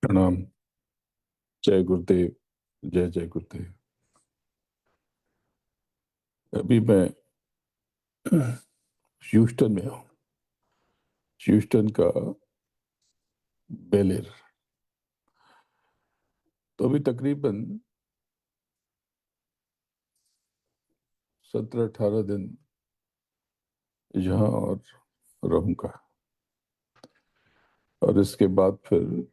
प्रणाम। जय गुरुदेव। जय जय गुरुदेव। अभी मैं ह्यूस्टन में हूँ। ह्यूस्टन का बेल एयर। तो अभी तकरीबन 17-18 दिन यहाँ और रहूंगा। और इसके बाद फिर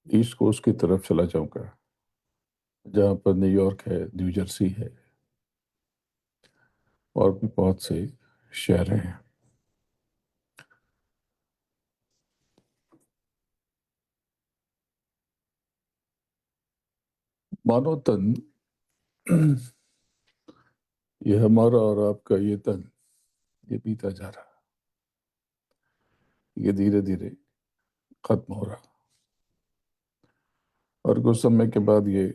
ईस्ट कोस्ट की तरफ चला जाऊंगा, जहाँ पर न्यूयॉर्क है, न्यू जर्सी है, और भी बहुत से शहर हैं। मानव तन, ये हमारा और आपका ये तन, ये बीता जा रहा, ये धीरे धीरे खत्म हो रहा, और कुछ समय के बाद ये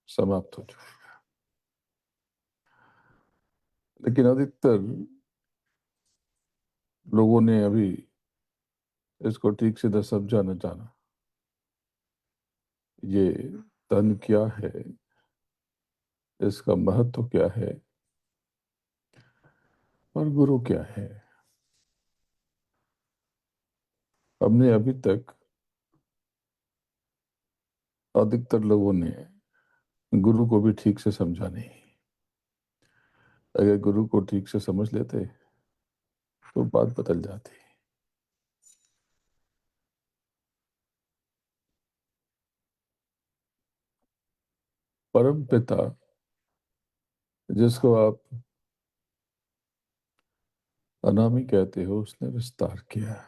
समाप्त हो जाए। लेकिन अधिकतर लोगों ने अभी इसको ठीक से न समझा न जाना। ये तन क्या है, इसका महत्व क्या है, और गुरु क्या है। हमने अभी तक, अधिकतर लोगों ने गुरु को भी ठीक से समझा नहीं। अगर गुरु को ठीक से समझ लेते तो बात बदल जाती। परम पिता, जिसको आप अनामी कहते हो, उसने विस्तार किया।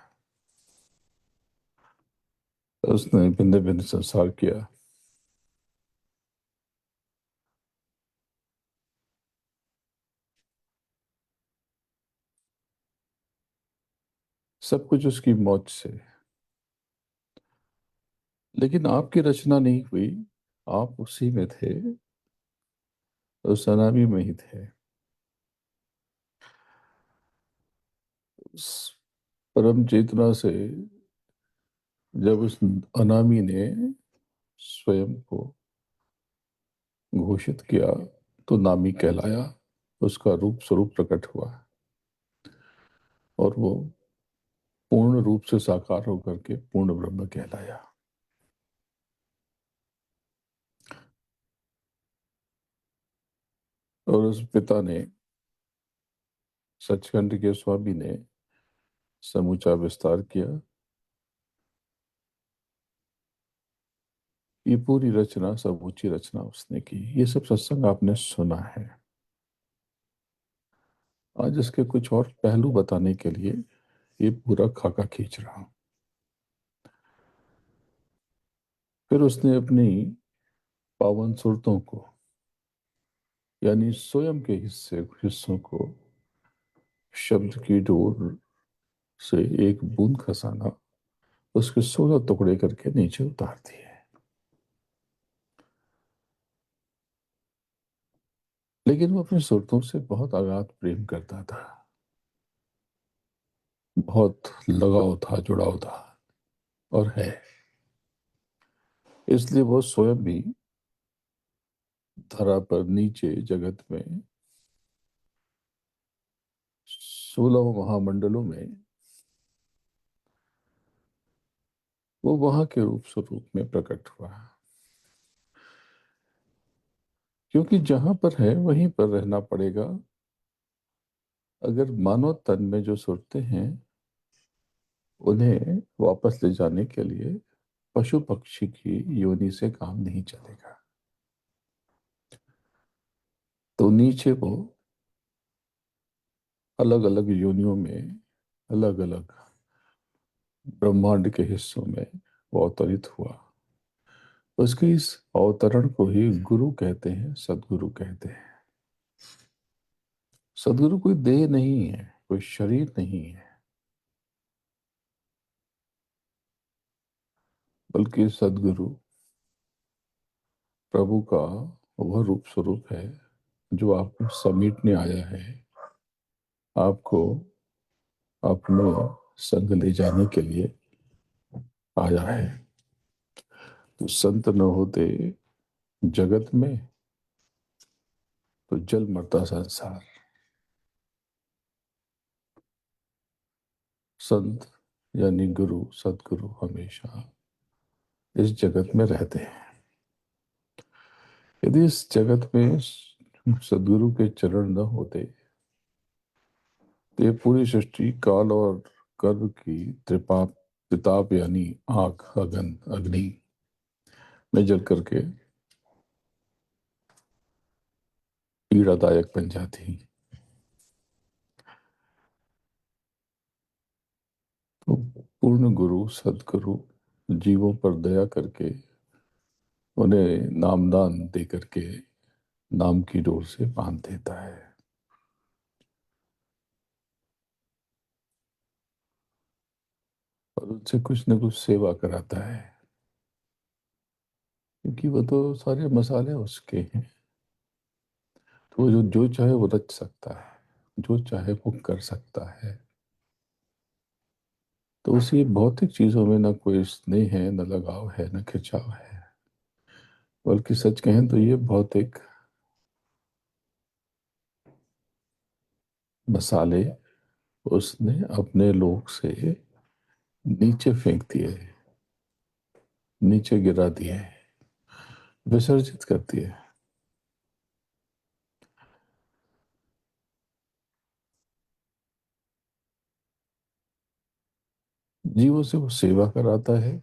उसने भिन्न भिन्न संसार किया। सब कुछ उसकी मौज से। लेकिन आपकी रचना नहीं हुई। आप उसी में थे, उस अनामी में ही थे। उस परम चेतना से जब उस अनामी ने स्वयं को घोषित किया, तो नामी कहलाया। उसका रूप स्वरूप प्रकट हुआ, और वो पूर्ण रूप से साकार होकर के पूर्ण ब्रह्म कहलाया। और उस पिता ने, सचखंड के स्वामी ने समूचा विस्तार किया। ये पूरी रचना, समूची रचना उसने की। ये सब सत्संग आपने सुना है। आज इसके कुछ और पहलू बताने के लिए ये पूरा खाका खींच रहा हूं। फिर उसने अपनी पावन सुरतों को, यानी स्वयं के हिस्सों को शब्द की डोर से एक बूंद खसाना, उसके 16 टुकड़े करके नीचे उतार दिए। लेकिन वो अपनी सुरतों से बहुत अगाध प्रेम करता था, बहुत लगाव था, जुड़ाव था, और है। इसलिए वो स्वयं भी धरा पर, नीचे जगत में 16 महामंडलों में, वो वहां के रूप स्वरूप में प्रकट हुआ। क्योंकि जहां पर है वहीं पर रहना पड़ेगा। अगर मानव तन में जो सुरते हैं, उन्हें वापस ले जाने के लिए पशु पक्षी की योनि से काम नहीं चलेगा। तो नीचे वो अलग अलग योनियों में, अलग अलग ब्रह्मांड के हिस्सों में वो अवतरित हुआ। उसके इस अवतरण को ही गुरु कहते हैं, सदगुरु कहते हैं। सदगुरु कोई देह नहीं है, कोई शरीर नहीं है, बल्कि सदगुरु प्रभु का वह रूप स्वरूप है जो आपको समीटने आया है, आपको अपने संग ले जाने के लिए आया है। तो संत न होते जगत में तो जल मरता संसार। संत यानी गुरु, सदगुरु हमेशा इस जगत में रहते हैं। यदि इस जगत में सदगुरु के चरण न होते तो ये पूरी सृष्टि काल और कर्म की त्रिपाप त्रिताप यानी आग, अगन, अग्नि में जल करके पीड़ादायक बन जाती। तो पूर्ण गुरु, सदगुरु जीवों पर दया करके उन्हें नामदान दे करके नाम की डोर से बांध देता है और उनसे कुछ न कुछ सेवा कराता है, क्योंकि वो तो सारे मसाले उसके हैं। तो वो जो जो चाहे वो रच सकता है, जो चाहे वो कर सकता है। तो उसी भौतिक चीजों में ना कोई स्नेह है, न लगाव है, न खिंचाव है, बल्कि सच कहें तो ये भौतिक मसाले उसने अपने लोक से नीचे फेंक दिए, नीचे गिरा दिए, विसर्जित कर दिए। जीवों से वो सेवा कराता है,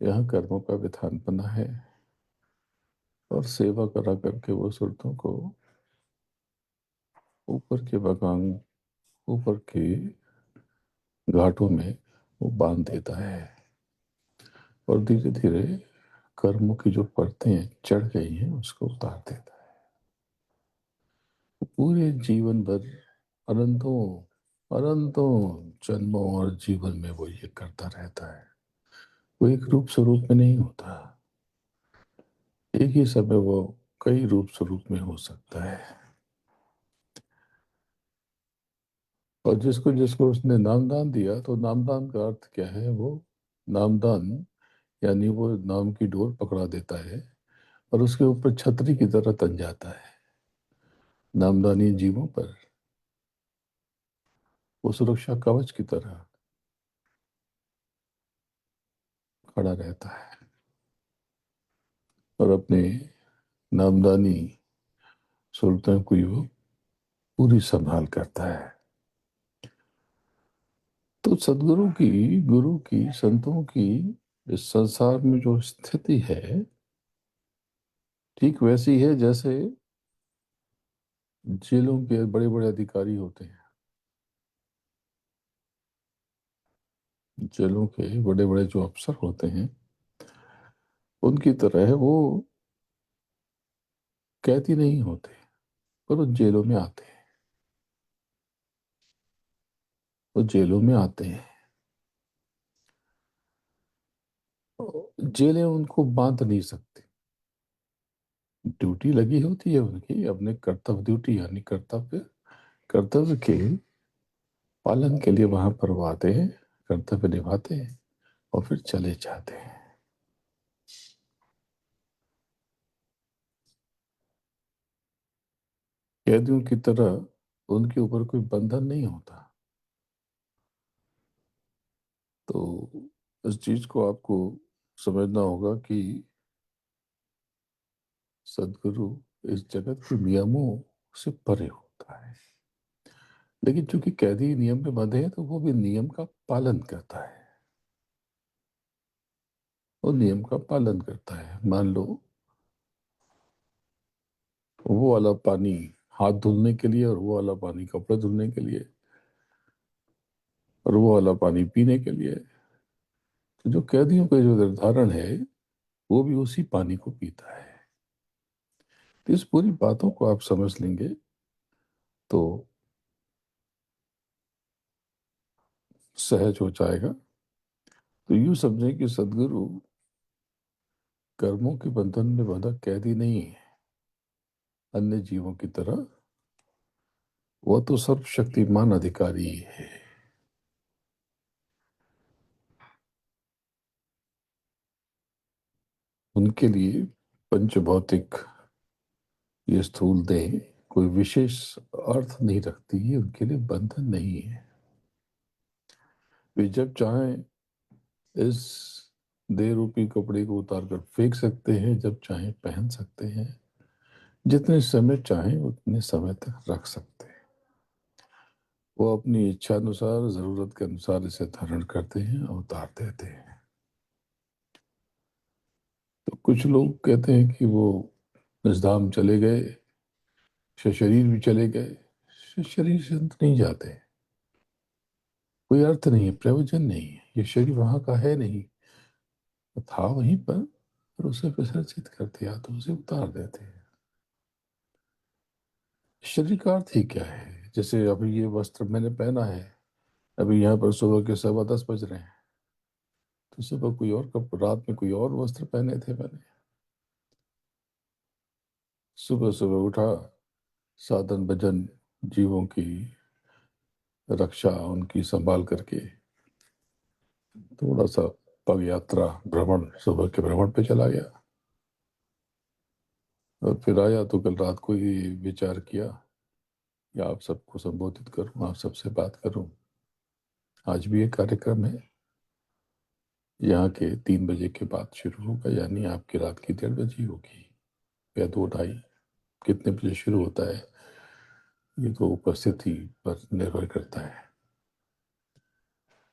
यहाँ कर्मों का विधान बना है, और सेवा करा करके वो सुरतों को ऊपर के बगान, ऊपर के घाटों में वो बांध देता है, और धीरे धीरे कर्मों की जो परतें चढ़ गई हैं उसको उतार देता है। पूरे जीवन भर अनंतों अनंतों जन्मों और जीवन में वो ये करता रहता है। वो एक रूप स्वरूप में नहीं होता, एक ही समय वो कई रूप स्वरूप में हो सकता है। और जिसको जिसको उसने नामदान दिया, तो नामदान का अर्थ क्या है? वो नामदान यानी वो नाम की डोर पकड़ा देता है और उसके ऊपर छतरी की तरह तन जाता है। नामदानी जीवों पर वो सुरक्षा कवच की तरह खड़ा रहता है और अपने नामदानी सुल्तान को वो पूरी संभाल करता है। तो सदगुरु की, गुरु की, संतों की इस संसार में जो स्थिति है, ठीक वैसी है जैसे जेलों के बड़े बड़े अधिकारी होते हैं। जेलों के बड़े बड़े जो अफसर होते हैं, उनकी तरह वो कैदी नहीं होते, पर वो जेलों में आते हैं। वो जेलों में आते हैं, जेलें उनको बांध नहीं सकती। ड्यूटी लगी होती है उनकी, अपने कर्तव्य, ड्यूटी यानी कर्तव्य, कर्तव्य के पालन के लिए वहां पर वो आते हैं, कर्तव्य निभाते हैं और फिर चले जाते हैं। कैदियों की तरह उनके ऊपर कोई बंधन नहीं होता। तो इस चीज को आपको समझना होगा कि सदगुरु इस जगत के नियमों से परे होता है, लेकिन चूंकि कैदी नियम में बंधे हैं तो वो भी नियम का पालन करता है। वो नियम का पालन करता है। मान लो वो वाला पानी हाथ धुलने के लिए, और वो वाला पानी कपड़े धुलने के लिए, और वो वाला पानी पीने के लिए। तो जो कैदियों का जो निर्धारण है वो भी उसी पानी को पीता है। तो इस पूरी बातों को आप समझ लेंगे तो सहज हो जाएगा। तो यूं समझें कि सदगुरु कर्मों के बंधन में बंधा कैदी नहीं है अन्य जीवों की तरह। वह तो सर्वशक्तिमान अधिकारी है। उनके लिए पंच भौतिक ये स्थूल देह कोई विशेष अर्थ नहीं रखती, ये उनके लिए बंधन नहीं है। वे जब चाहें इस देह रूपी कपड़े को उतार कर फेंक सकते हैं, जब चाहें पहन सकते हैं, जितने समय चाहें उतने समय तक रख सकते हैं। वो अपनी इच्छा अनुसार जरूरत के अनुसार इसे धारण करते हैं और उतार देते हैं। तो कुछ लोग कहते हैं कि वो इस धाम चले गए, शरीर भी चले गए। शरीर से अंत नहीं जाते, कोई अर्थ नहीं है, प्रयोजन नहीं है, ये शरीर वहां का है नहीं। वो था वहीं पर उसे विसर्जित कर दिया तो उसे उतार देते हैं। शरीर का अर्थ ही क्या है? जैसे अभी ये वस्त्र मैंने पहना है, अभी यहाँ पर सुबह के 10:15 बज रहे हैं, तो सुबह कोई और रात में कोई और वस्त्र पहने थे मैंने। सुबह सुबह उठा, साधन भजन जीवों की रक्षा उनकी संभाल करके थोड़ा सा पग यात्रा भ्रमण सुबह के भ्रमण पे चला गया, और फिर आया तो कल रात को ही विचार किया कि आप सबको संबोधित करूं, आप सबसे बात करूं। आज भी एक कार्यक्रम है, यहाँ के 3 बजे के बाद शुरू होगा, यानी आपकी रात की 1:30 बजे होगी या 2:30, कितने बजे शुरू होता है ये तो उपस्थिति पर निर्भर करता है।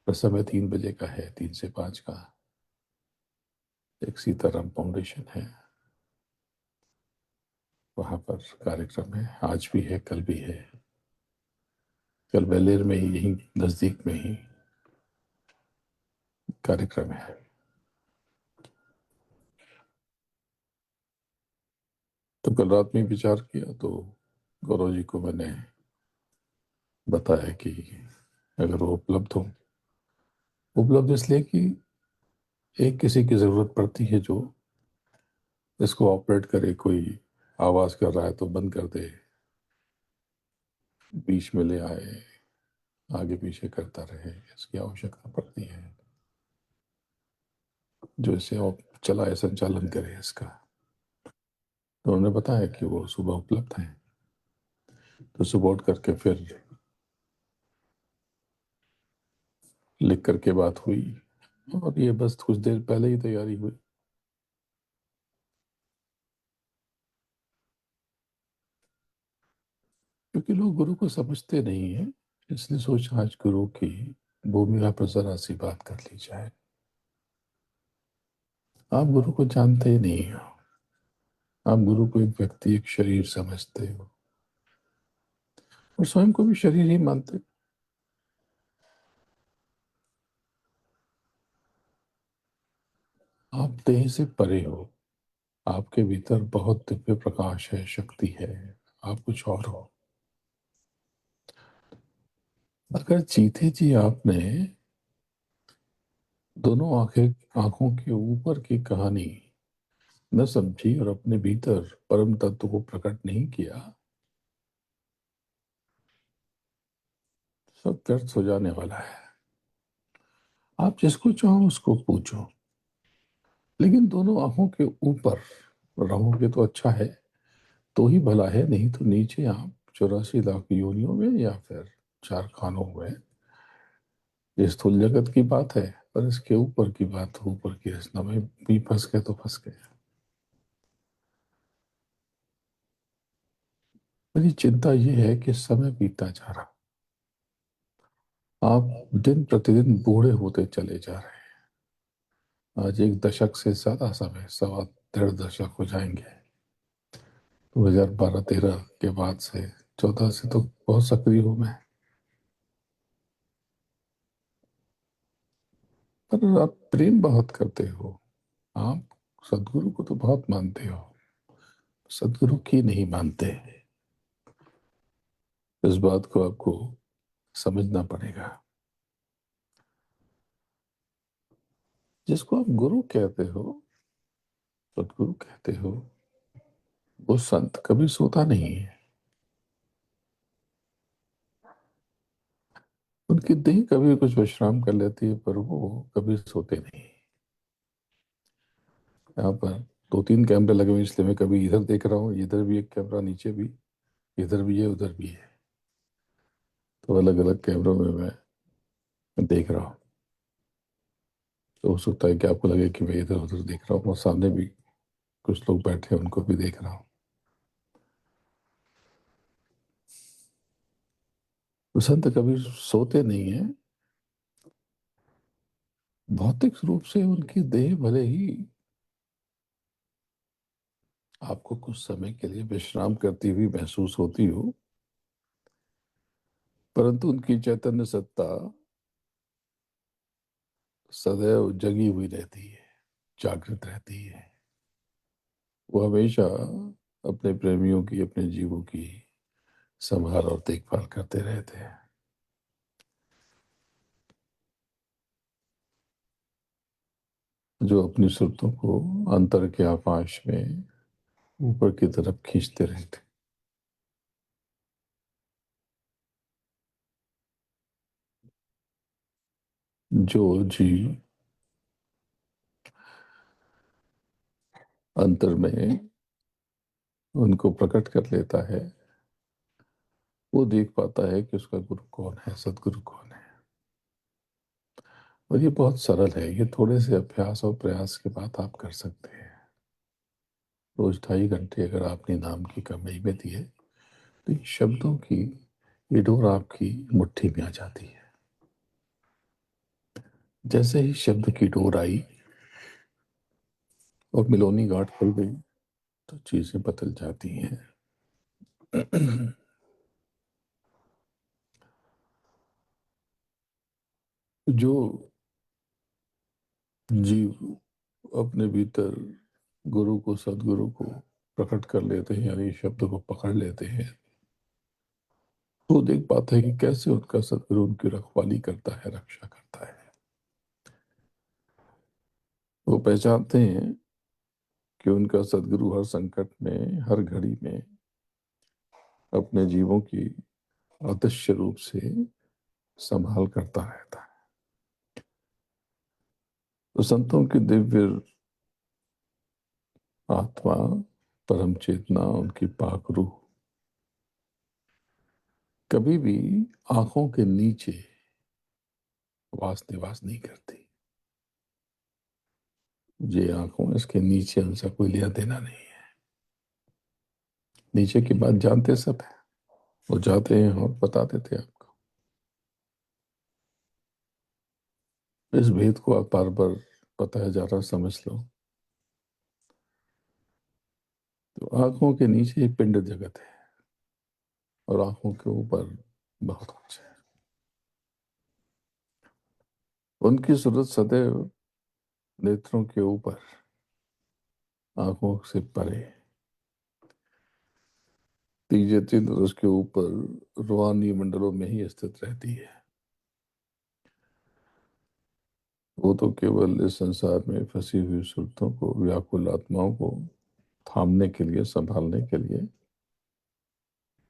पर समय 3 बजे का है, 3 से 5 का। एक सीताराम फाउंडेशन है, वहां पर कार्यक्रम है, आज भी है कल भी है। कल बेलेर में ही यहीं नजदीक में ही कार्यक्रम है। तो कल रात में विचार किया तो गौरव जी को मैंने बताया कि अगर वो उपलब्ध हो, उपलब्ध इसलिए कि एक किसी की जरूरत पड़ती है जो इसको ऑपरेट करे। कोई आवाज कर रहा है तो बंद कर दे, बीच में ले आए, आगे पीछे करता रहे, इसकी आवश्यकता पड़ती है। जो इसे चलाए, संचालन करे इसका। तो उन्होंने बताया कि वो सुबह उपलब्ध है, तो सुबह उठ करके फिर लिख करके बात हुई, और ये बस कुछ देर पहले ही तैयारी हुई। क्योंकि लोग गुरु को समझते नहीं है, इसलिए सोचा आज गुरु की भूमिका पर जरा सी बात कर ली जाए। आप गुरु को जानते ही नहीं हो, आप गुरु को एक व्यक्ति, एक शरीर समझते हो, और स्वयं को भी शरीर ही मानते हो। आप देह से परे हो, आपके भीतर बहुत दिव्य प्रकाश है, शक्ति है, आप कुछ और हो। अगर जीते जी आपने दोनों आंखों के ऊपर की कहानी न समझी और अपने भीतर परम तत्व को प्रकट नहीं किया, सब व्यर्थ हो जाने वाला है। आप जिसको चाहो उसको पूछो, लेकिन दोनों आंखों के ऊपर रहोगे तो अच्छा है, तो ही भला है, नहीं तो नीचे आप 84 लाख योनियों में या फिर 4 खानों में। ये स्थूल जगत की बात है, पर इसके ऊपर की बात, ऊपर की रचना में भी फंस गए तो फंस गए। मेरी चिंता ये है कि समय बीतता जा रहा, आप दिन प्रतिदिन बूढ़े होते चले जा रहे हैं। आज 1 दशक से ज्यादा समय, 1.25 दशक हो जाएंगे। 2012-13 के बाद से, 14 से तो बहुत सक्रिय हूं मैं। पर आप प्रेम बहुत करते हो, आप सदगुरु को तो बहुत मानते हो, सदगुरु की नहीं मानते। इस बात को आपको समझना पड़ेगा। जिसको आप गुरु कहते हो, सदगुरु कहते हो, वो संत कभी सोता नहीं है। उनकी देह कभी कुछ विश्राम कर लेती है, पर वो कभी सोते नहीं। यहाँ पर दो तीन कैमरे लगे हुए, इसलिए मैं कभी इधर देख रहा हूँ, इधर भी एक कैमरा, नीचे भी, इधर भी है, उधर भी है। तो अलग अलग कैमरों में मैं देख रहा हूँ। तो हो सकता है कि आपको लगे कि मैं इधर उधर देख रहा हूँ, और सामने भी कुछ लोग बैठे हैं, उनको भी देख रहा हूँ। तो संत कभी सोते नहीं है। भौतिक रूप से उनकी देह भले ही आपको कुछ समय के लिए विश्राम करती हुई महसूस होती हो, परंतु उनकी चैतन्य सत्ता सदैव जगी हुई रहती है, जागृत रहती है। वो हमेशा अपने प्रेमियों की, अपने जीवों की संभाल और देखभाल करते रहते हैं। जो अपनी सुरतों को अंतर के आकाश में ऊपर की तरफ खींचते रहते। जो जीव अंतर में उनको प्रकट कर लेता है, वो देख पाता है कि उसका गुरु कौन है, सदगुरु कौन है। और ये बहुत सरल है, ये थोड़े से अभ्यास और प्रयास के बाद आप कर सकते हैं। रोज 2.5 घंटे अगर आपने नाम की कमाई में दी है, तो इन शब्दों की ये डोर आपकी मुट्ठी में आ जाती है। जैसे ही शब्द की डोर आई और मिलोनी गांठ खुल गई, तो चीजें बदल जाती हैं। जो जीव अपने भीतर गुरु को, सदगुरु को प्रकट कर लेते हैं, यानी शब्द को पकड़ लेते हैं, तो देख पाते हैं कि कैसे उनका सदगुरु उनकी रखवाली करता है, रक्षा करता है। वो पहचानते हैं कि उनका सदगुरु हर संकट में, हर घड़ी में अपने जीवों की अदृश्य रूप से संभाल करता रहता है। तो संतों की दिव्य आत्मा, परम चेतना, उनकी पाक रूह कभी भी आंखों के नीचे वास निवास नहीं करती। ये आंखों, इसके नीचे उनसे कोई लिया देना नहीं है। नीचे की बात जानते सब है, वो जाते हैं और बता देते हैं आपको। इस भेद को आप बार बार बताया जा रहा समझ लो। तो आंखों के नीचे एक पिंड जगत है, और आंखों के ऊपर बहुत कुछ है। उनकी सूरत सदैव नेत्रों के ऊपर, आंखों से परे, तीजे चिन्ह उसके ऊपर रूहानी मंडलों में ही स्थित रहती है। वो तो केवल इस संसार में फंसी हुई सुरतों को, व्याकुल आत्माओं को थामने के लिए, संभालने के लिए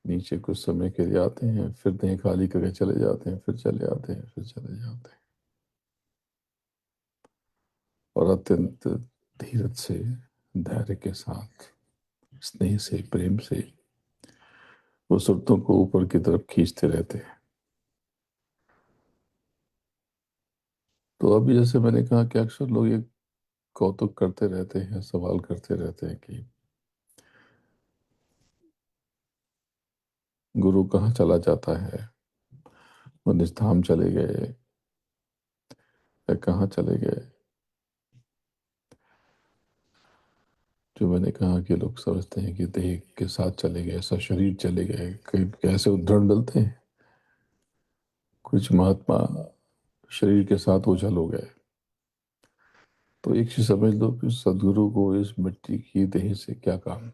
नीचे कुछ समय के लिए आते हैं, फिर देह खाली करके चले जाते हैं, फिर चले आते हैं, फिर चले जाते हैं। और अत्यंत धीरज से, धैर्य के साथ, स्नेह से, प्रेम से वो सुरतों को ऊपर की तरफ खींचते रहते हैं। तो अभी जैसे मैंने कहा कि अक्सर लोग ये कौतुक करते रहते हैं, सवाल करते रहते हैं कि गुरु कहाँ चला जाता है, वो निज धाम चले गए या कहाँ चले गए। जो मैंने कहा कि लोग समझते हैं कि देह के साथ चले गए, ऐसा शरीर चले गए, कहीं कैसे उद्धरण मिलते हैं। कुछ महात्मा शरीर के साथ ओझल हो गए, तो एक चीज समझ लो कि सदगुरु को इस मिट्टी की देह से क्या काम।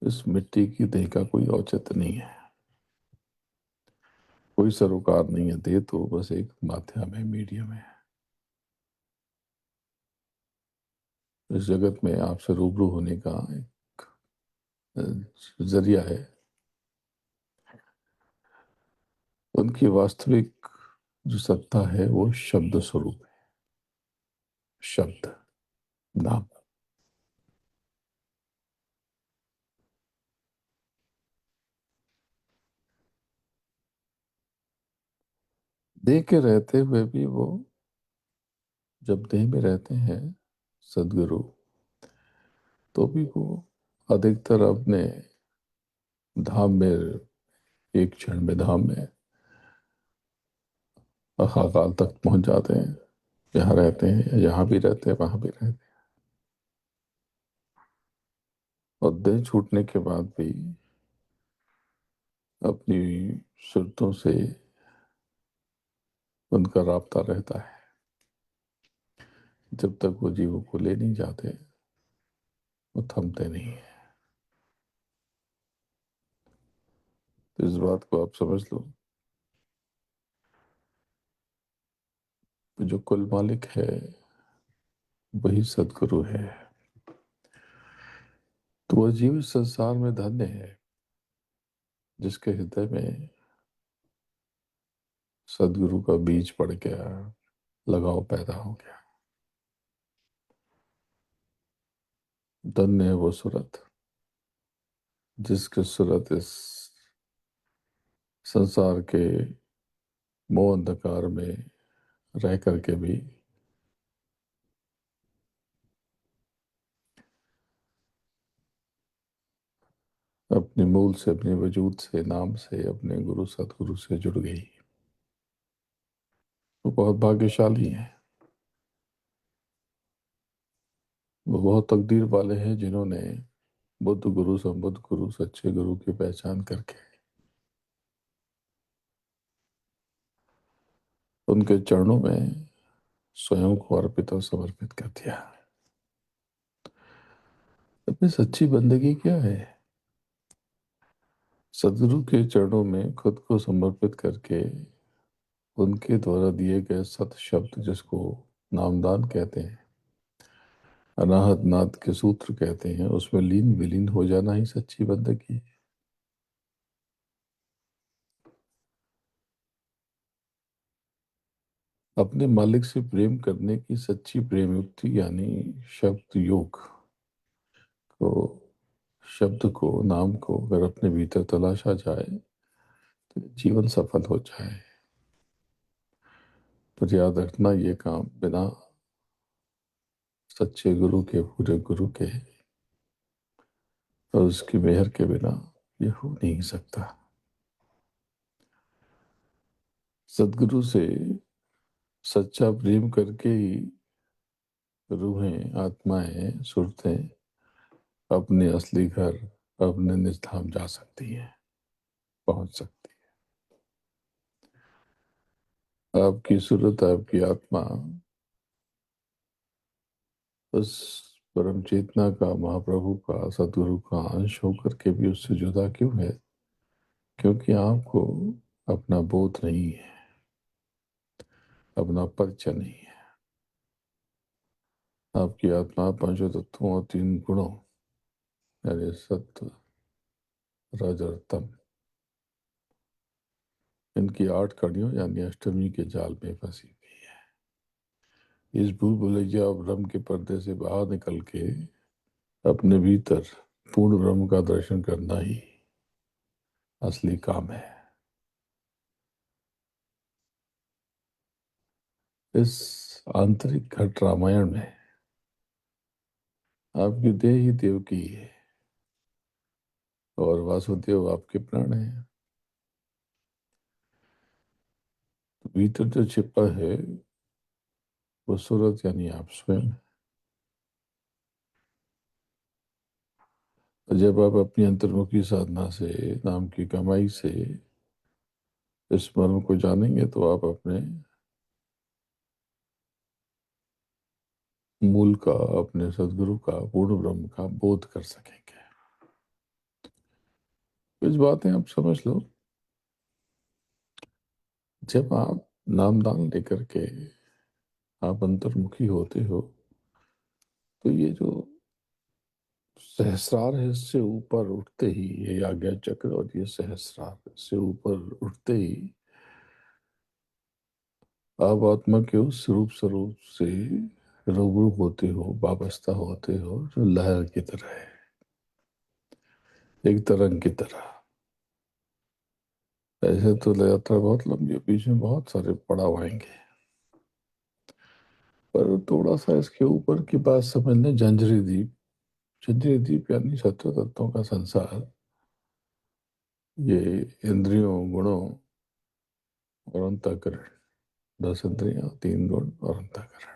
इस मिट्टी की देह का कोई औचित्य नहीं है, कोई सरोकार नहीं है। देह तो बस एक माध्यम है, मीडियम है। इस जगत में आपसे रूबरू होने का एक जरिया है। उनकी वास्तविक जो सत्ता है वो शब्द स्वरूप है। शब्द, नाम। देह के रहते हुए भी वो, जब देह में रहते हैं सदगुरु, तो भी वो अधिकतर अपने धाम में, एक क्षण में धाम में अकाल तक पहुंच जाते हैं। यहाँ रहते हैं, यहाँ भी रहते हैं, वहां भी रहते हैं। और देह छूटने के बाद भी अपनी सुरतों से उनका राब्ता रहता है। जब तक वो जीवों को ले नहीं जाते वो थमते नहीं है। तो इस बात को आप समझ लो कि जो कुल मालिक है वही सदगुरु है। तो वह जीव इस संसार में धन्य है जिसके हृदय में सदगुरु का बीज पड़ गया, लगाव पैदा हो गया। धन्य है वो सूरत जिसकी सूरत इस संसार के मोह अंधकार में रह करके भी अपने मूल से, अपने वजूद से, नाम से, अपने गुरु सतगुरु से जुड़ गई। वो बहुत भाग्यशाली है। वो बहुत तकदीर वाले हैं जिन्होंने बुद्ध गुरु, संबुद्ध गुरु, सच्चे गुरु की पहचान करके उनके चरणों में स्वयं को अर्पित और समर्पित कर दिया। अपनी सच्ची बंदगी क्या है? सदगुरु के चरणों में खुद को समर्पित करके उनके द्वारा दिए गए सत शब्द, जिसको नामदान कहते हैं, अनाहत नाद के सूत्र कहते हैं, उसमें लीन विलीन हो जाना ही सच्ची बंदगी है। अपने मालिक से प्रेम करने की सच्ची प्रेम युक्ति यानी शब्द योग को, शब्द को, नाम को अगर अपने भीतर तलाशा जाए तो जीवन सफल हो जाए। पर याद रखना, ये काम बिना सच्चे गुरु के, पूरे गुरु के और उसकी मेहर के बिना ये हो नहीं सकता। सदगुरु से सच्चा प्रेम करके ही रूहें, आत्माएं, सुरतें अपने असली घर, अपने निज धाम जा सकती हैं, पहुंच सकती है। आपकी सूरत, आपकी आत्मा उस परम चेतना का, महाप्रभु का, सदगुरु का अंश होकर के भी उससे जुदा क्यों है? क्योंकि आपको अपना बोध नहीं है, अपना परिचय नहीं है। आपकी आत्मा पांचों तत्वों और तीन गुणों यानी सत्व, रज और तम, इनकी आठ कड़ियों यानी अष्टमी के जाल में फंसी हुई है। इस भूल भुलैया और भ्रम के पर्दे से बाहर निकल के अपने भीतर पूर्ण ब्रह्म का दर्शन करना ही असली काम है। इस आंतरिक घट रामायण में आपकी देह ही देव की है और वासुदेव आपके प्राण है। तो भीतर जो छिपा है वो सूरत यानी आप स्वयं। और जब आप अपनी अंतर्मुखी साधना से, नाम की कमाई से इस मर्म को जानेंगे तो आप अपने मूल का, अपने सदगुरु का, पूर्ण ब्रह्म का बोध कर सकेंगे। कुछ बातें आप समझ लो। जब आप नामदान लेकर के आप अंतर्मुखी होते हो, तो ये जो सहस्रार है, इससे ऊपर उठते ही, ये आज्ञा चक्र और ये सहस्रार से ऊपर उठते ही आप आत्मा के उस रूप स्वरूप से रूबरू होते हो, वाबस्ता होते हो, जो लहर की तरह है, एक तरंग की तरह। ऐसे तो यात्रा बहुत लंबी है, बीच में बहुत सारे पड़ाव आएंगे, पर थोड़ा सा इसके ऊपर की बात समझ लें। जंजरी द्वीप, जंजरी द्वीप यानी सत्व तत्वों का संसार। ये इंद्रियों, गुणों और अंतःकरण, 10 इंद्रियां, 3 गुण और अंतःकरण,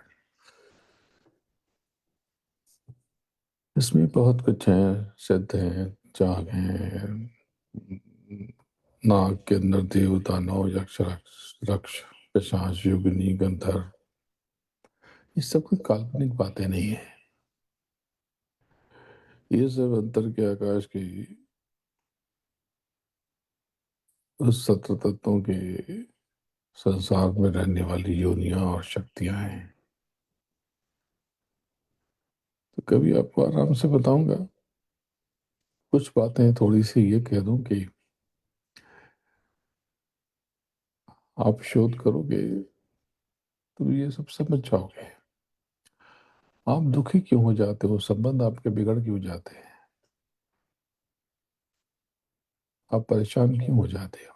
इसमें बहुत कुछ है। सिद्ध है, चाग है, नाग के अंदर देवता, नौ यक्ष, रक्ष, पिशाच, योगिनी, गंधर्व, ये सब कोई काल्पनिक बातें नहीं है। ये सब अंतर के आकाश की, उस सत्र तत्वों के संसार में रहने वाली योनियां और शक्तियां हैं। तो कभी आपको आराम से बताऊंगा। कुछ बातें थोड़ी सी ये कह दूं कि आप शोध करोगे तो ये सब समझ जाओगे। आप दुखी क्यों हो जाते हो, संबंध आपके बिगड़ क्यों जाते हैं, आप परेशान क्यों हो जाते हो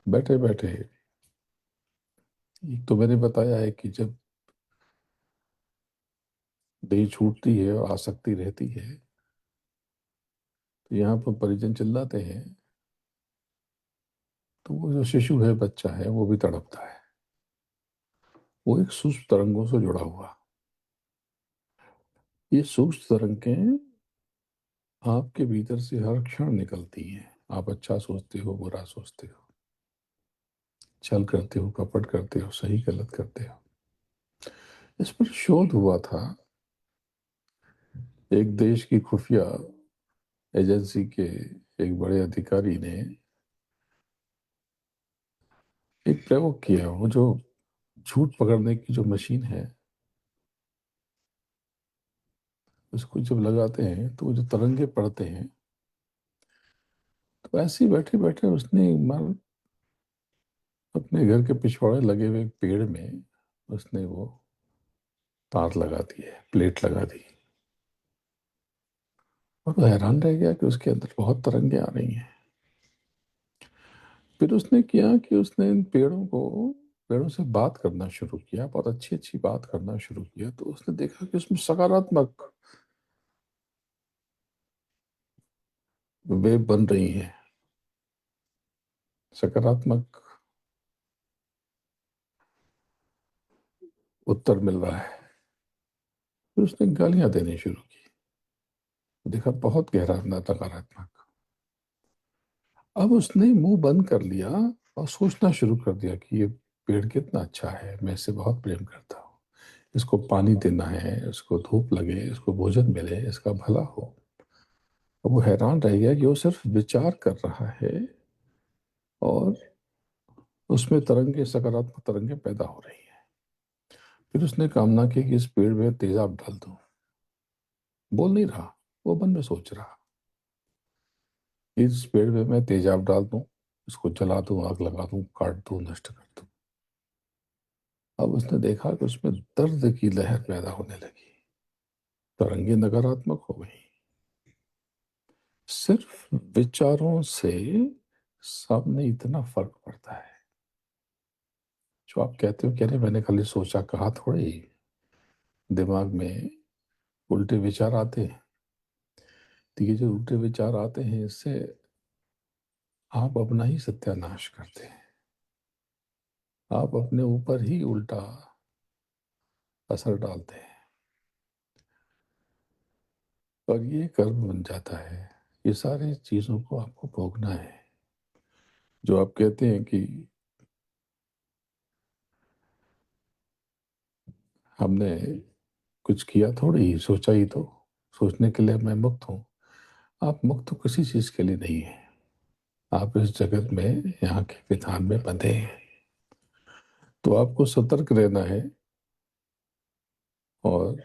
बैठे बैठे। एक तो मैंने बताया है कि जब देह छूटती है और आसक्ति रहती है, तो यहाँ पर परिजन चिल्लाते हैं, तो वो जो शिशु है, बच्चा है, वो भी तड़पता है। वो एक सूक्ष्म तरंगों से जुड़ा हुआ। ये सूक्ष्म तरंगें आपके भीतर से हर क्षण निकलती हैं। आप अच्छा सोचते हो, बुरा सोचते हो, छल करते हो, कपट करते हो, सही गलत करते हो। इस पर शोध हुआ था। एक देश की खुफिया एजेंसी के एक बड़े अधिकारी ने एक प्रयोग किया। वो जो झूठ पकड़ने की जो मशीन है, उसको जब लगाते हैं तो वो जो तरंगे पड़ते हैं, तो ऐसे ही बैठे बैठे उसने एक बार अपने घर के पिछवाड़े लगे हुए एक पेड़ में उसने वो तार लगा दिए, प्लेट लगा दी। और वो हैरान रह गया कि उसके अंदर बहुत तरंगे आ रही हैं। फिर उसने किया कि उसने इन पेड़ों से बात करना शुरू किया, बहुत अच्छी अच्छी बात करना शुरू किया। तो उसने देखा कि उसमें सकारात्मक वेव बन रही है, सकारात्मक उत्तर मिल रहा है। फिर उसने गालियां देनी शुरू की। देखा बहुत गहरा नकारात्मक। अब उसने मुंह बंद कर लिया और सोचना शुरू कर दिया कि ये पेड़ कितना अच्छा है, मैं इसे बहुत प्रेम करता हूँ, इसको पानी देना है, इसको धूप लगे, इसको भोजन मिले, इसका भला हो। अब वो हैरान रह गया कि वो सिर्फ विचार कर रहा है और उसमें तरंगे, सकारात्मक तरंगे पैदा हो रही हैं। फिर उसने कामना की कि इस पेड़ में तेजाब डाल दूं। बोल नहीं रहा, वो मन में सोच रहा, इस पेड़ में मैं तेजाब डाल दूं, इसको जला दूं, आग लगा दूं, काट दूं, नष्ट कर दूं। अब उसने देखा कि उसमें दर्द की लहर पैदा होने लगी, तरंगे नकारात्मक हो गई। सिर्फ विचारों से सामने इतना फर्क पड़ता है। जो आप कहते हो कि अरे मैंने खाली सोचा, कहा थोड़ी, दिमाग में उल्टे विचार आते हैं। तो ये जो उल्टे विचार आते हैं, इससे आप अपना ही सत्यानाश करते हैं। आप अपने ऊपर ही उल्टा असर डालते हैं और ये कर्म बन जाता है। ये सारी चीजों को आपको भोगना है। जो आप कहते हैं कि हमने कुछ किया थोड़ी, सोचा ही तो। सोचने के लिए मैं मुक्त हूँ। आप मुक्त किसी चीज के लिए नहीं है। आप इस जगत में यहाँ के विधान में बंधे हैं। तो आपको सतर्क रहना है और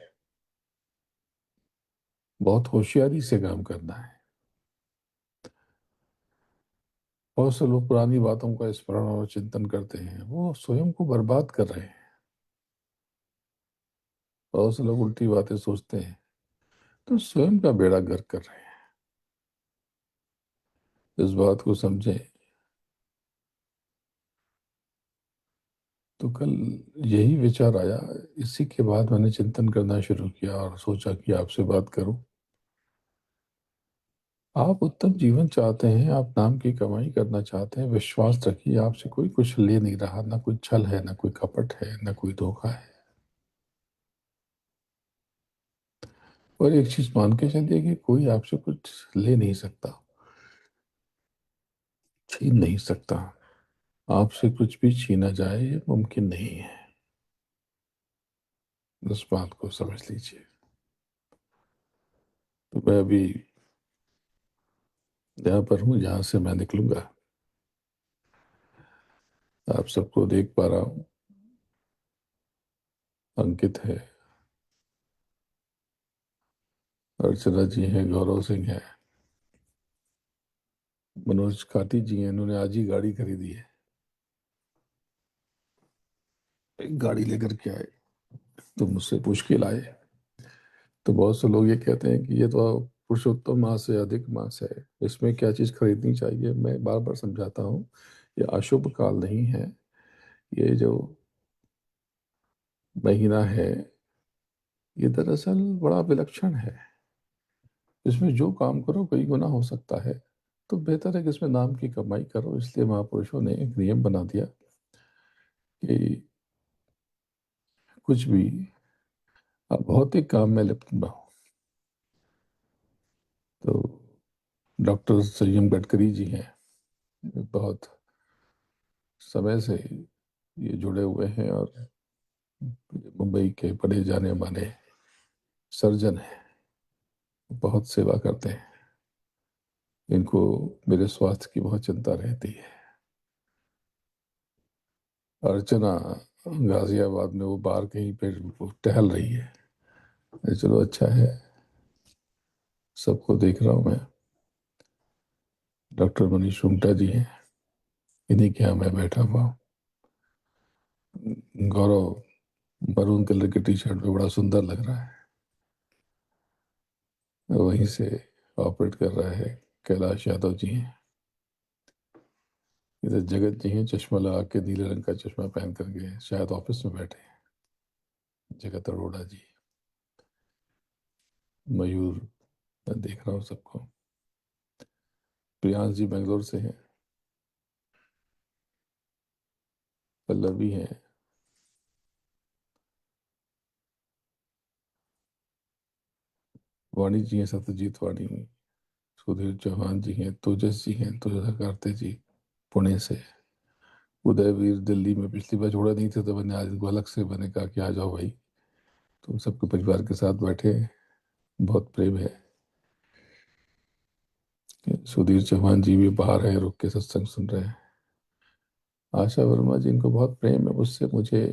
बहुत होशियारी से काम करना है। बहुत से लोग पुरानी बातों का स्मरण और चिंतन करते हैं, वो स्वयं को बर्बाद कर रहे हैं। बहुत से लोग उल्टी बातें सोचते हैं, तो स्वयं का बेड़ा गर्क कर रहे हैं। इस बात को समझें। तो कल यही विचार आया। इसी के बाद मैंने चिंतन करना शुरू किया और सोचा कि आपसे बात करूं। आप उत्तम जीवन चाहते हैं, आप नाम की कमाई करना चाहते हैं, विश्वास रखिए, आपसे कोई कुछ ले नहीं रहा। ना कोई छल है, ना कोई कपट है, ना कोई धोखा है। और एक चीज मान के चलिए कि कोई आपसे कुछ ले नहीं सकता, छीन नहीं सकता। आपसे कुछ भी छीना जाए ये मुमकिन नहीं है। इस बात को समझ लीजिए। तो मैं अभी जहाँ पर हूँ, जहाँ से मैं निकलूंगा, आप सबको देख पा रहा हूँ। अंकित है, अर्चना जी हैं, गौरव सिंह है, मनोज काटी जी हैं। इन्होंने आज ही गाड़ी खरीदी है, एक गाड़ी लेकर के आए, तो मुझसे पूछ के लाए। तो बहुत से लोग ये कहते हैं कि ये तो पुरुषोत्तम मास है, अधिक मास है, इसमें क्या चीज़ खरीदनी चाहिए। मैं बार बार समझाता हूँ, ये अशुभ काल नहीं है। ये जो महीना है, ये दरअसल बड़ा विलक्षण है। इसमें जो काम करो कई गुना हो सकता है। तो बेहतर है कि इसमें नाम की कमाई करो। इसलिए महापुरुषों ने एक नियम बना दिया कि कुछ भी आप भौतिक काम में लिप्त न हो। तो डॉक्टर संयम गडकरी जी हैं, बहुत समय से ये जुड़े हुए हैं और मुंबई के बड़े जाने माने सर्जन हैं, बहुत सेवा करते हैं। इनको मेरे स्वास्थ्य की बहुत चिंता रहती है। अर्चना गाजियाबाद में वो बाहर कहीं पे वो टहल रही है। चलो अच्छा है, सबको देख रहा हूँ मैं। डॉक्टर मनीष रुंगटा जी हैं, इन्हीं के यहाँ मैं बैठा हुआ हूँ। गौरव मरून कलर की टी शर्ट में बड़ा सुंदर लग रहा है, वहीं से ऑपरेट कर रहा है। कैलाश यादव जी हैं, इधर जगत जी हैं, चश्मा लगा के नीले रंग का चश्मा पहन करके शायद ऑफिस में बैठे हैं। जगत अरोड़ा जी, मयूर, मैं देख रहा हूँ सबको। प्रियांश जी बेंगलोर से हैं, पल्लवी हैं, वाणी जी हैं, सत्यजीत वाणी, सुधीर चौहान जी हैं, तेजस जी हैं, तुषार कार्ते जी पुणे से, उदयवीर दिल्ली में। पिछली बार जोड़े नहीं थे तो मैंने आज इनको अलग से मैंने कहा कि आ जाओ भाई, तुम सबके परिवार के साथ बैठे हैं, बहुत प्रेम है। सुधीर चौहान जी भी बाहर है, रुक के सत्संग सुन रहे हैं। आशा वर्मा जी, इनको बहुत प्रेम है मुझसे। मुझे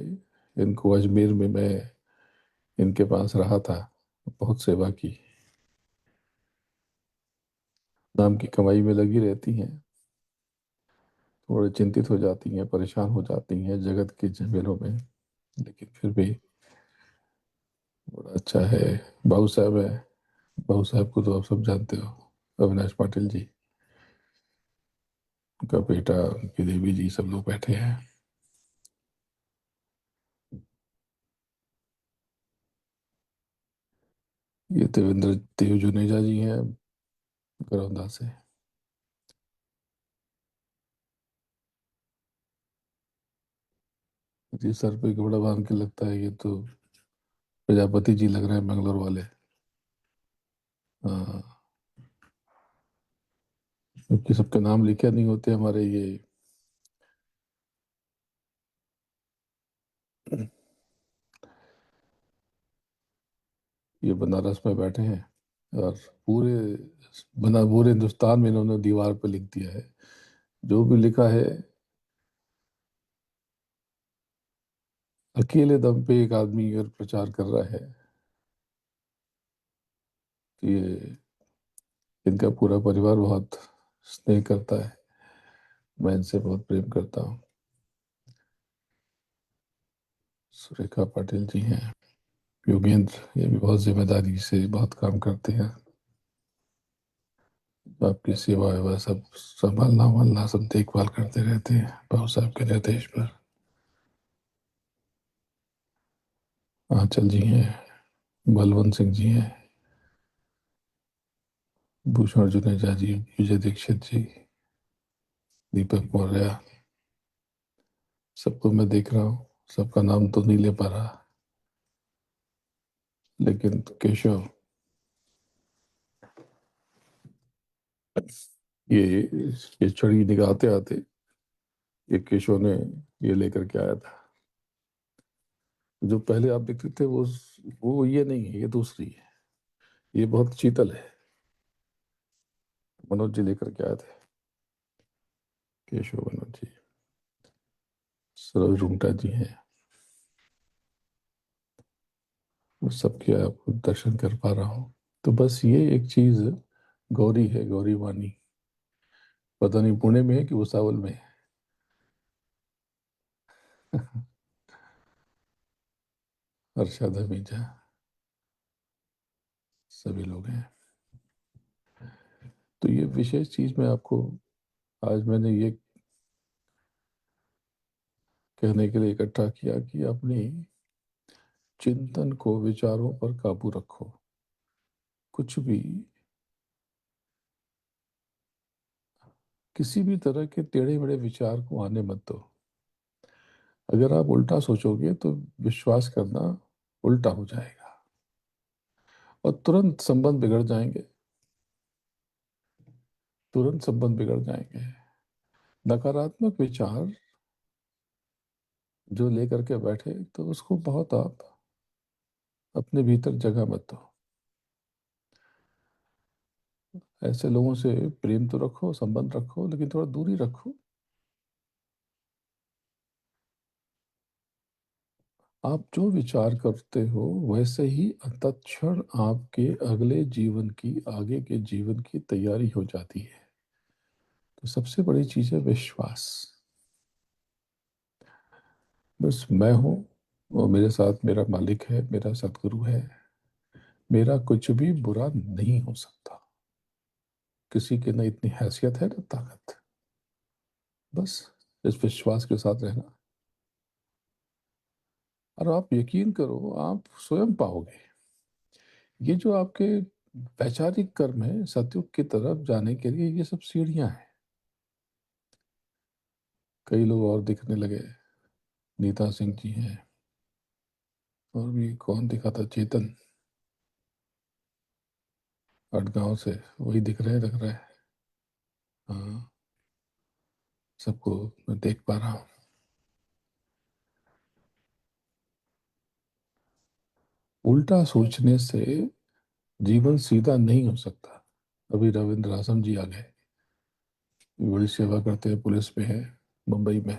इनको अजमेर में मैं इनके पास रहा था, बहुत सेवा की। नाम की कमाई में लगी रहती हैं, थोड़े चिंतित हो जाती हैं, परेशान हो जाती हैं जगत के झमेलों में, लेकिन फिर भी बड़ा अच्छा है। बाबू साहब है, बाबू साहब को तो आप सब जानते हो, अविनाश पाटिल जी, उनका बेटा, उनकी देवी जी, सब लोग बैठे हैं। ये देवेंद्र देव जुनेजा जी हैं, करौंदा से। जी सर पे कपड़ा बांध के लगता है ये तो प्रजापति जी लग रहे हैं, बेंगलोर वाले। हाँ, क्योंकि सबके नाम लिखे नहीं होते हमारे ये। ये बनारस में बैठे हैं और पूरे पूरे हिंदुस्तान में इन्होंने दीवार पर लिख दिया है, जो भी लिखा है अकेले दम पे एक आदमी अगर प्रचार कर रहा है कि ये इनका पूरा परिवार बहुत स्नेह करता है, मैं इनसे बहुत प्रेम करता हूँ। सुरेखा पाटिल जी हैं, योगेंद्र, ये भी बहुत जिम्मेदारी से बहुत काम करते हैं। आपकी सेवा वेवा सब संभालना वालना सब देखभाल करते रहते हैं बाबू साहब के निर्देश पर। आंचल जी हैं, बलवंत सिंह जी हैं, भूषण जुनेजा जी, विजय दीक्षित जी, दीपक मौर्य, सबको मैं देख रहा हूँ। सबका नाम तो नहीं ले पा रहा, लेकिन केशव, ये ये छड़ी निगाहते आते ये केशव ने ये लेकर के आया था। जो पहले आप देखते थे वो ये नहीं है, ये दूसरी है, ये बहुत शीतल है। मनोज जी लेकर के आए थे, केशव मनोज जी। सरोज रुंगटा जी हैं, वो सबके आपको दर्शन कर पा रहा हूँ। तो बस ये एक चीज गौरी है, गौरी वाणी, पता नहीं पुणे में है कि भुसावल में है। हर्षा धमीजा, सभी लोग हैं। तो ये विशेष चीज मैं आपको आज मैंने ये कहने के लिए इकट्ठा किया कि अपनी चिंतन को, विचारों पर काबू रखो। कुछ भी, किसी भी तरह के टेढ़े मेढ़े विचार को आने मत दो। अगर आप उल्टा सोचोगे तो विश्वास करना उल्टा हो जाएगा और तुरंत संबंध बिगड़ जाएंगे, तुरंत संबंध बिगड़ जाएंगे। नकारात्मक विचार जो लेकर के बैठे तो उसको बहुत आप अपने भीतर जगह मत दो। ऐसे लोगों से प्रेम तो रखो, संबंध रखो, लेकिन थोड़ा दूरी रखो। आप जो विचार करते हो वैसे ही तत्क्षण आपके अगले जीवन की, आगे के जीवन की तैयारी हो जाती है। तो सबसे बड़ी चीज है विश्वास। बस मैं हूँ और मेरे साथ मेरा मालिक है, मेरा सतगुरु है। मेरा कुछ भी बुरा नहीं हो सकता। किसी की न इतनी हैसियत है न ताकत। बस इस विश्वास के साथ रहना, और आप यकीन करो आप स्वयं पाओगे। ये जो आपके वैचारिक कर्म है सतयुग की तरफ जाने के लिए, ये सब सीढ़ियां हैं। कई लोग और दिखने लगे, नीता सिंह जी हैं, और भी कौन दिखा था, चेतन अडगांव से, वही दिख रहे लग रहा है। हाँ, सबको मैं देख पा रहा हूँ। उल्टा सोचने से जीवन सीधा नहीं हो सकता। अभी रविंद्र आश्रम जी आ गए, बड़ी सेवा करते हैं, पुलिस में है, मुंबई में।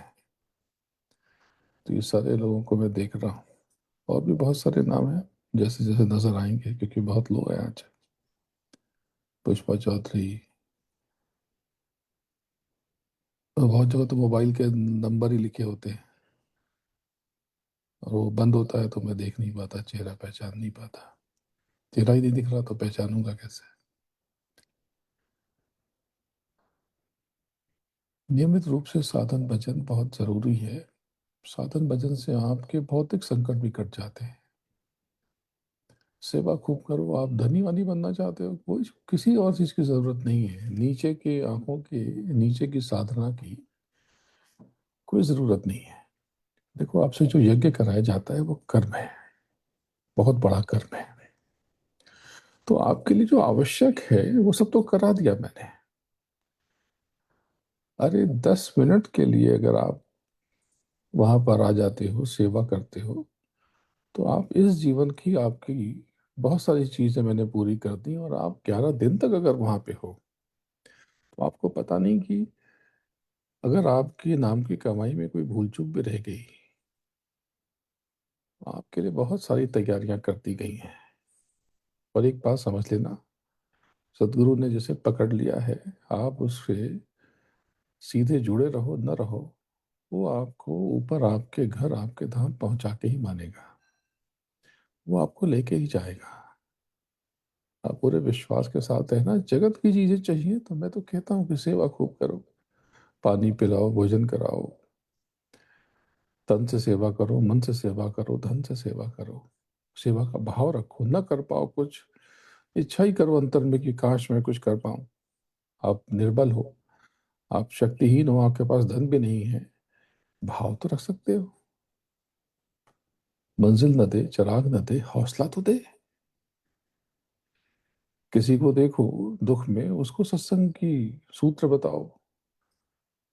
तो ये सारे लोगों को मैं देख रहा हूँ, और भी बहुत सारे नाम हैं जैसे जैसे नजर आएंगे, क्योंकि बहुत लोग हैं आज। पुष्पा चौधरी, और बहुत जगह तो मोबाइल के नंबर ही लिखे होते हैं, और वो बंद होता है तो मैं देख नहीं पाता, चेहरा पहचान नहीं पाता। चेहरा ही नहीं दिख रहा तो पहचानूंगा कैसे। नियमित रूप से साधन भजन बहुत जरूरी है। साधन भजन से आपके भौतिक संकट भी कट जाते हैं। सेवा खूब करो। आप धनी वानी बनना चाहते हो, कोई किसी और चीज की जरूरत नहीं है, नीचे के आंखों के नीचे की साधना की कोई जरूरत नहीं है। देखो, आपसे जो यज्ञ कराया जाता है वो कर्म है, बहुत बड़ा कर्म है। तो आपके लिए जो आवश्यक है वो सब तो करा दिया मैंने। अरे 10 मिनट के लिए अगर आप वहां पर आ जाते हो, सेवा करते हो, तो आप इस जीवन की आपकी बहुत सारी चीज़ें मैंने पूरी कर दी, और आप 11 दिन तक अगर वहाँ पे हो तो आपको पता नहीं कि अगर आपके नाम की कमाई में कोई भूल चूक भी रह गई, तो आपके लिए बहुत सारी तैयारियां कर दी गई हैं। और एक बात समझ लेना, सदगुरु ने जिसे पकड़ लिया है, आप उससे सीधे जुड़े रहो न रहो, वो आपको ऊपर आपके घर आपके धाम पहुंचा के ही मानेगा। वो आपको लेके ही जाएगा। आप पूरे विश्वास के साथ है ना, जगत की चीजें चाहिए तो मैं तो कहता हूँ कि सेवा खूब करो, पानी पिलाओ, भोजन कराओ, तन से सेवा करो, मन से सेवा करो, धन से सेवा करो। सेवा का भाव रखो, न कर पाओ कुछ, इच्छा ही करो अंतर में कि काश मैं कुछ कर पाऊं। आप निर्बल हो, आप शक्तिहीन हो, आपके पास धन भी नहीं है, भाव तो रख सकते हो। मंजिल न दे, चिराग न दे, हौसला तो दे। किसी को देखो दुख में, उसको सत्संग की सूत्र बताओ,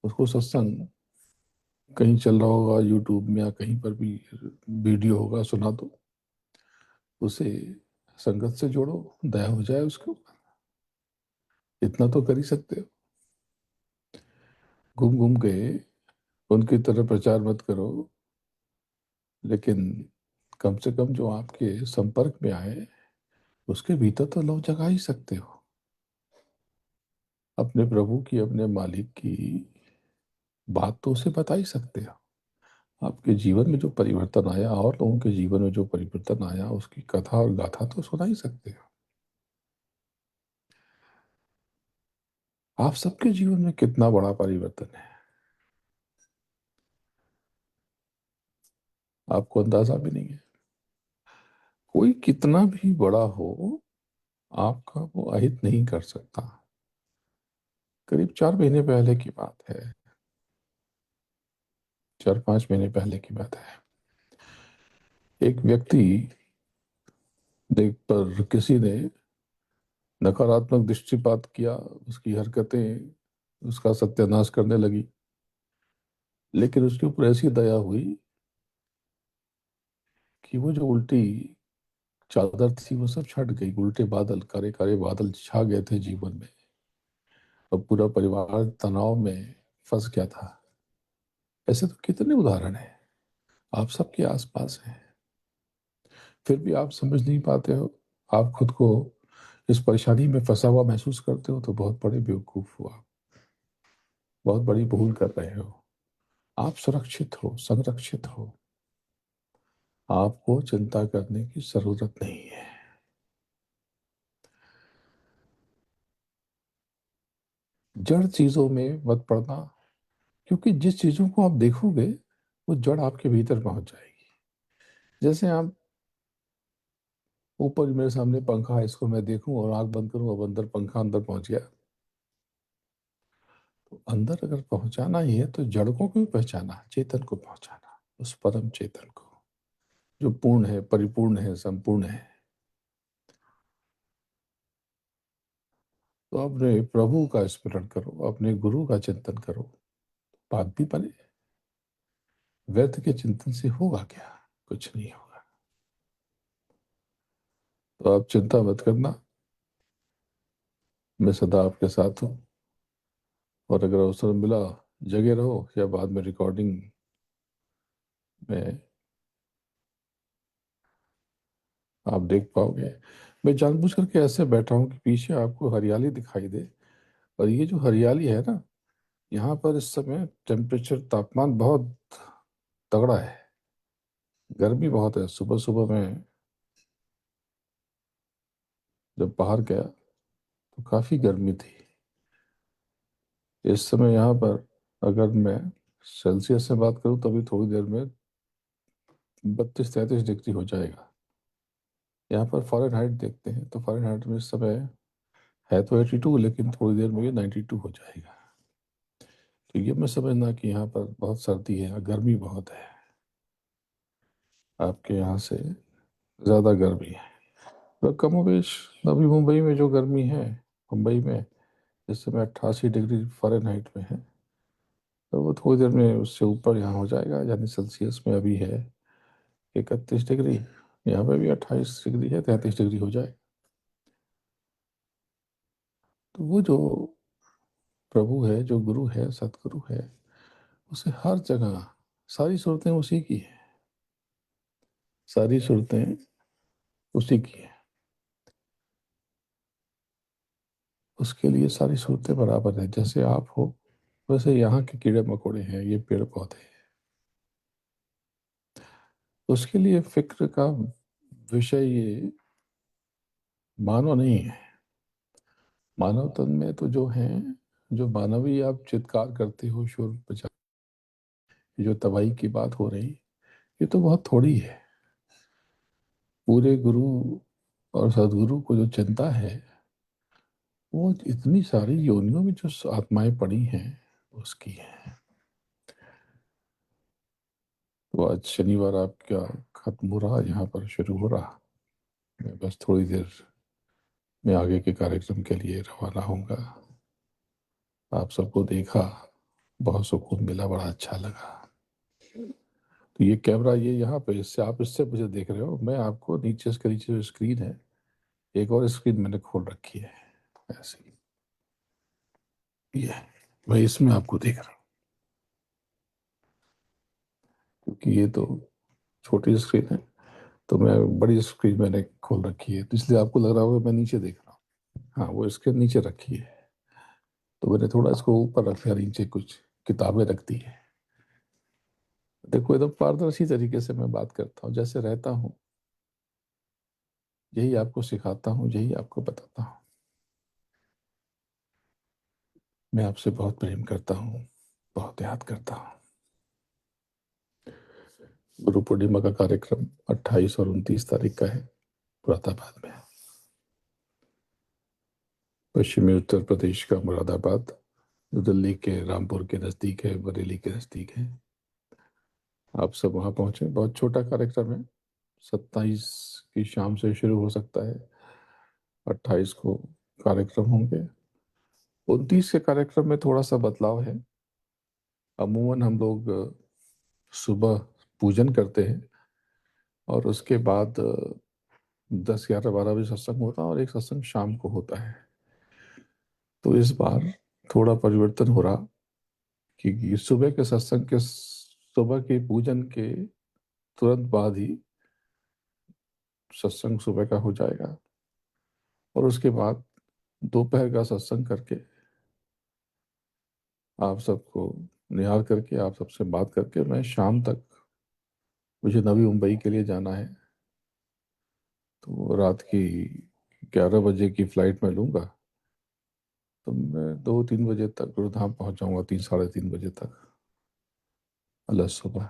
उसको सत्संग कहीं चल रहा होगा यूट्यूब में या कहीं पर भी वीडियो होगा, सुना दो उसे, संगत से जोड़ो, दया हो जाए उसको। इतना तो कर ही सकते हो। घूम घूम के उनकी तरह प्रचार मत करो, लेकिन कम से कम जो आपके संपर्क में आए उसके भीतर तो लौ जगा ही सकते हो। अपने प्रभु की, अपने मालिक की बात तो उसे बता ही सकते हो। आपके जीवन में जो परिवर्तन आया और लोगों के जीवन में जो परिवर्तन आया, उसकी कथा और गाथा तो सुना ही सकते हो। आप सबके जीवन में कितना बड़ा परिवर्तन है, आपको अंदाजा भी नहीं है। कोई कितना भी बड़ा हो, आपका वो अहित नहीं कर सकता। करीब 4 महीने पहले की बात है, 4-5 महीने पहले की बात है। एक व्यक्ति देख पर किसी ने नकारात्मक दृष्टिपात किया, उसकी हरकतें उसका सत्यानाश करने लगी। लेकिन उसके ऊपर ऐसी दया हुई कि वो जो उल्टी चादर थी वो सब छट गई। उल्टे बादल, काले काले बादल छा गए थे जीवन में। अब पूरा परिवार तनाव में फंस गया था। ऐसे तो कितने उदाहरण हैं, आप सबके आसपास हैं। फिर भी आप समझ नहीं पाते हो, आप खुद को इस परेशानी में फंसा हुआ महसूस करते हो, तो बहुत बड़े बेवकूफ हो आप, बहुत बड़ी भूल कर रहे हो। आप सुरक्षित हो, संरक्षित हो, आपको चिंता करने की जरूरत नहीं है। जड़ चीजों में मत पड़ना, क्योंकि जिस चीजों को आप देखोगे वो जड़ आपके भीतर पहुंच जाएगी। जैसे आप ऊपर मेरे सामने पंखा है, इसको मैं देखूं और आंख बंद करूं, अब अंदर पंखा अंदर पहुंच गया। तो अंदर अगर पहुंचाना ही है तो जड़ को क्यों पहचाना, चेतन को पहुंचाना, उस परम चेतन को जो पूर्ण है, परिपूर्ण है, संपूर्ण है। तो अपने प्रभु का स्मरण करो, अपने गुरु का चिंतन करो, बात भी बने। व्यर्थ के चिंतन से होगा क्या, कुछ नहीं होगा। तो आप चिंता मत करना, मैं सदा आपके साथ हूँ। और अगर अवसर मिला, जगे रहो या बाद में रिकॉर्डिंग में आप देख पाओगे। मैं जानबूझ करके ऐसे बैठा हूँ कि पीछे आपको हरियाली दिखाई दे। और ये जो हरियाली है ना, यहाँ पर इस समय टेम्परेचर, तापमान बहुत तगड़ा है, गर्मी बहुत है। सुबह सुबह में जब बाहर गया तो काफ़ी गर्मी थी। इस समय यहाँ पर अगर मैं सेल्सियस से बात करूँ तभी थोड़ी देर में 32-33 डिग्री हो जाएगा। यहाँ पर फ़ारेनहाइट देखते हैं तो फ़ारेनहाइट में इस समय है तो 82, लेकिन थोड़ी देर में ये 92 हो जाएगा। तो ये मैं समझना कि यहाँ पर बहुत सर्दी है, गर्मी बहुत है, आपके यहाँ से ज़्यादा गर्मी है। तो कमोबेश अभी मुंबई में जो गर्मी है, मुंबई में इस समय 88 डिग्री फ़ारेनहाइट में है, तो वो थोड़ी देर में उससे ऊपर यहाँ हो जाएगा। यानी सेल्सियस में अभी है 31 डिग्री, यहाँ पे भी 28 डिग्री है, 33 डिग्री हो जाए। तो वो जो प्रभु है, जो गुरु है, सतगुरु है, उसे हर जगह सारी सूरतें उसी की है, सारी सूरतें उसी की है। उसके लिए सारी सूरतें बराबर है। जैसे आप हो, वैसे यहाँ के कीड़े मकोड़े हैं, ये पेड़ पौधे हैं। उसके लिए फिक्र का विषय ये मानव नहीं है। मानव तन में तो जो है, जो मानवीय आप चित्कार करते हो, शोर बचा, ये जो तबाही की बात हो रही, ये तो बहुत थोड़ी है। पूरे गुरु और सदगुरु को जो चिंता है, वो इतनी सारी योनियों में जो आत्माएं पड़ी हैं उसकी है। तो आज शनिवार आपका खत्म हो रहा, यहाँ पर शुरू हो रहा। मैं बस थोड़ी देर में आगे के कार्यक्रम के लिए रवाना होऊंगा। आप सबको देखा, बहुत सुकून मिला, बड़ा अच्छा लगा। तो ये कैमरा, ये यहाँ पे, इससे आप इससे मुझे देख रहे हो, मैं आपको नीचे, इसके नीचे जो स्क्रीन है, एक और स्क्रीन मैंने खोल रखी है ऐसी, ये मैं इसमें आपको देख रहा हूँ। क्योंकि ये तो छोटी स्क्रीन है, तो मैं बड़ी स्क्रीन मैंने खोल रखी है, तो इसलिए आपको लग रहा होगा मैं नीचे देख रहा हूँ। हाँ, वो इसके नीचे रखी है, तो मैंने थोड़ा इसको ऊपर रख लिया, नीचे कुछ किताबें रख दी है। देखो, एकदम पारदर्शी तरीके से मैं बात करता हूँ, जैसे रहता हूँ यही आपको सिखाता हूँ, यही आपको बताता हूँ। मैं आपसे बहुत प्रेम करता हूँ, बहुत याद करता हूँ। गुरु पूर्णिमा का कार्यक्रम 28 और 29 तारीख का है, मुरादाबाद में। पश्चिमी उत्तर प्रदेश का मुरादाबाद, जो दिल्ली के रामपुर के नज़दीक है, बरेली के नज़दीक है। आप सब वहाँ पहुँचे। बहुत छोटा कार्यक्रम है, 27 की शाम से शुरू हो सकता है, 28 को कार्यक्रम होंगे। 29 के कार्यक्रम में थोड़ा सा बदलाव है। अमूमन हम लोग सुबह पूजन करते हैं, और उसके बाद 10, 11, 12 बजे सत्संग होता है, और एक सत्संग शाम को होता है। तो इस बार थोड़ा परिवर्तन हो रहा, कि सुबह के सत्संग के, सुबह के पूजन के तुरंत बाद ही सत्संग सुबह का हो जाएगा, और उसके बाद दोपहर का सत्संग करके आप सबको निहार करके, आप सबसे बात करके, मैं शाम तक, मुझे नवी मुंबई के लिए जाना है, तो रात की 11 बजे की फ्लाइट मैं लूँगा। तो मैं 2, 3 बजे तक गुरुधाम पहुंच जाऊंगा, 3, 3:30 बजे तक, अलग सुबह।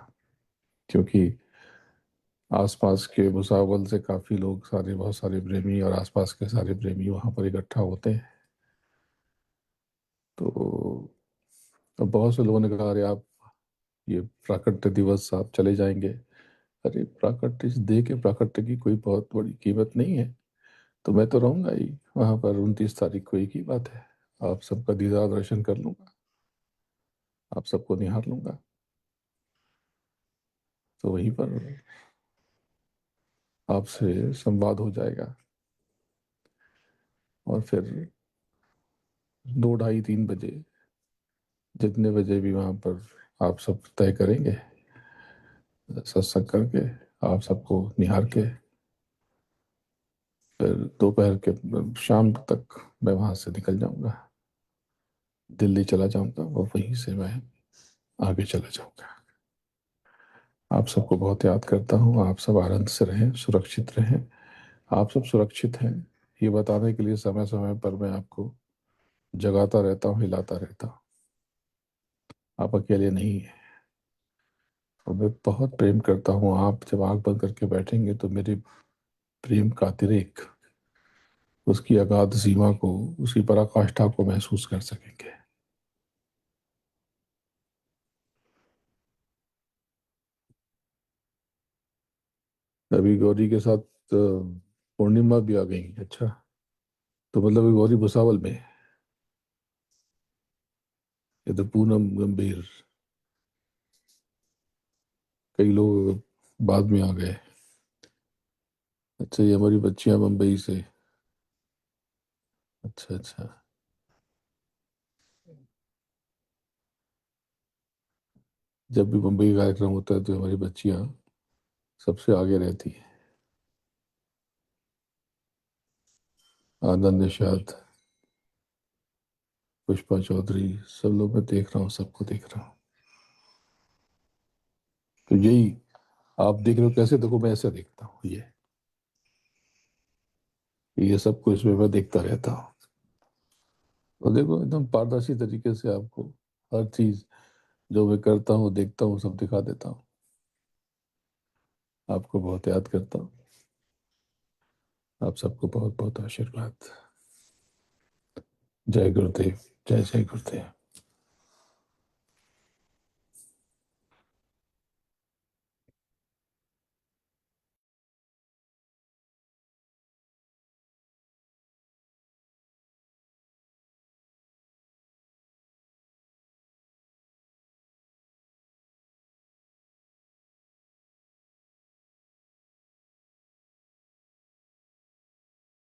क्योंकि आसपास के भुसावल से काफ़ी लोग, सारे, बहुत सारे प्रेमी, और आसपास के सारे प्रेमी वहाँ पर इकट्ठा होते हैं। तो अब बहुत से लोगों ने कहा, अरे आप ये प्राकट्य दिवस आप चले जाएंगे। अरे प्राकट्य दे के, प्राकट्य की कोई बहुत बड़ी कीमत नहीं है। तो मैं तो रहूंगा ही वहां पर, 29 तारीख को, एक ही बात है, आप सबका दीदार दर्शन कर लूंगा, आप सबको निहार लूंगा। तो वहीं पर आपसे संवाद हो जाएगा, और फिर 2, 2:30, 3 बजे, जितने बजे भी वहां पर आप सब तय करेंगे, सत्संग करके आप सबको निहार के, फिर दोपहर के, शाम तक मैं वहां से निकल जाऊंगा, दिल्ली चला जाऊंगा, और वहीं से मैं आगे चला जाऊंगा। आप सबको बहुत याद करता हूँ। आप सब आनंद से रहें, सुरक्षित रहें। आप सब सुरक्षित हैं, ये बताने के लिए समय समय पर मैं आपको जगाता रहता हूँ, हिलाता रहता हूँ। आप अकेले नहीं हैं, और मैं बहुत प्रेम करता हूँ। आप जब आंख बंद करके बैठेंगे तो मेरे प्रेम का अतिरेक, उसकी अगाध सीमा को, उसकी पराकाष्ठा को महसूस कर सकेंगे। अभी गौरी के साथ पूर्णिमा भी आ गई। अच्छा, तो मतलब अभी गौरी भुसावल में है? ये तो पूनम गंभीर, कई लोग बाद में आ गए। अच्छा, ये हमारी बच्चियां मुंबई से। अच्छा अच्छा। जब भी मुंबई का कार्यक्रम होता है तो हमारी बच्चियां सबसे आगे रहती हैं। आनंद निषाद, पुष्पा चौधरी, सब लोग मैं देख रहा हूँ, सबको देख रहा हूँ। तो यही, आप देख रहे हो कैसे, देखो मैं ऐसे देखता हूँ, ये सब कुछ मैं देखता रहता हूँ। तो देखो एकदम पारदर्शी तरीके से आपको हर चीज जो मैं करता हूँ देखता हूँ सब दिखा देता हूँ। आपको बहुत याद करता हूँ। आप सबको बहुत बहुत आशीर्वाद। जय गुरुदेव। जय जय गुरुदेव।